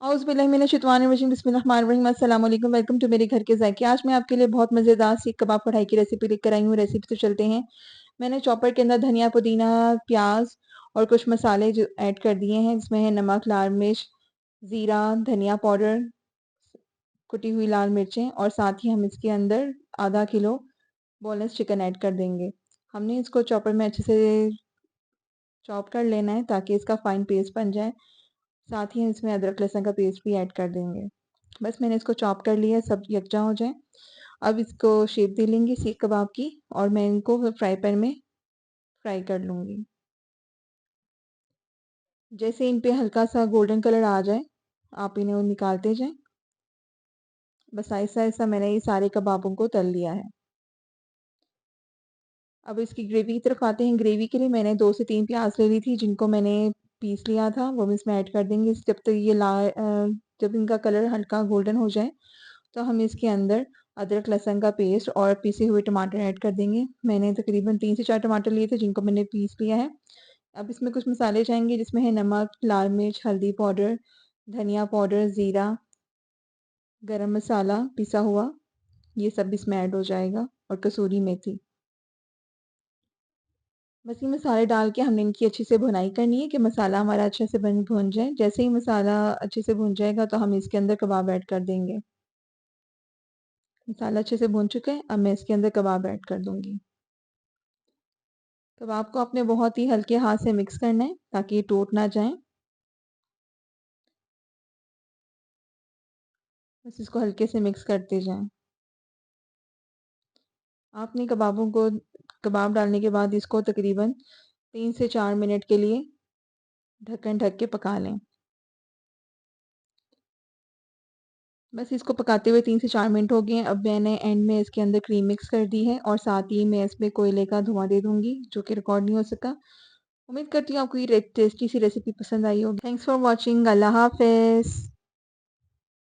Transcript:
औज़ बिल्लाहि मिनश शैतानिर रजीम बिस्मिल्लाहिर्रहमानिर्रहीम अस्सलाम वालेकुम वेलकम टू मेरे घर के ज़ायके। आज मैं आपके लिए बहुत मज़ेदार सीख कबाब कढ़ाई की रेसिपी लेकर आई हूँ। रेसिपी तो चलते हैं। मैंने चॉपर के अंदर धनिया, पुदीना, प्याज और कुछ मसाले जो ऐड कर दिए हैं, जिसमें है नमक, लाल मिर्च, ज़ीरा, धनिया पाउडर, कुटी हुई लाल मिर्चें और साथ ही हम इसके अंदर आधा किलो बोनलेस चिकन ऐड कर देंगे। हमने इसको चॉपर में अच्छे से चॉप कर लेना है ताकि इसका फाइन पेस्ट बन जाए। साथ ही इसमें अदरक लहसुन का पेस्ट भी ऐड कर देंगे। बस मैंने इसको चॉप कर लिया, सब यकजा हो जाए। अब इसको शेप दे लेंगे सीख कबाब की और मैं इनको फ्राई पैन में फ्राई कर लूँगी। जैसे इन पे हल्का सा गोल्डन कलर आ जाए, आप इन्हें निकालते जाएँ। बस ऐसा-ऐसा मैंने ये सारे कबाबों को तल लिया है। अब इसकी ग्रेवी की तरफ आते हैं। ग्रेवी के लिए मैंने 2 से 3 प्याज ले ली थी, जिनको मैंने पीस लिया था, वो भी इसमें ऐड कर देंगे। जब तक ये जब इनका कलर हल्का गोल्डन हो जाए, तो हम इसके अंदर अदरक लहसुन का पेस्ट और पिसे हुए टमाटर ऐड कर देंगे। मैंने तकरीबन 3 से 4 टमाटर लिए थे, जिनको मैंने पीस लिया है। अब इसमें कुछ मसाले जाएँगे, जिसमें है नमक, लाल मिर्च, हल्दी पाउडर, धनिया पाउडर, ज़ीरा, गरम मसाला पिसा हुआ, ये सब इसमें ऐड हो जाएगा और कसूरी मेथी। बस ये मसाले डाल के हमने इनकी अच्छे से भुनाई करनी है कि मसाला हमारा अच्छे से भुन जाए। जैसे ही मसाला अच्छे से भुन जाएगा, तो हम इसके अंदर कबाब ऐड कर देंगे। मसाला अच्छे से भुन चुका है, अब मैं इसके अंदर कबाब ऐड कर दूंगी। कबाब को आपने बहुत ही हल्के हाथ से मिक्स करना है ताकि ये टूट ना जाए। बस इसको हल्के से मिक्स करते जाएं। आपने कबाब डालने के बाद इसको तकरीबन 3 से 4 मिनट के लिए ढक्कन ढक के पका लें। बस इसको पकाते हुए 3 से 4 मिनट हो गए हैं। अब मैंने एंड में इसके अंदर क्रीम मिक्स कर दी है और साथ ही मैं इसमें कोयले का धुआं दे दूंगी, जो कि रिकॉर्ड नहीं हो सका। उम्मीद करती हूँ आपको ये टेस्टी सी रेसिपी पसंद आई होगी। Thanks for watching. अल्लाह हाफिज़।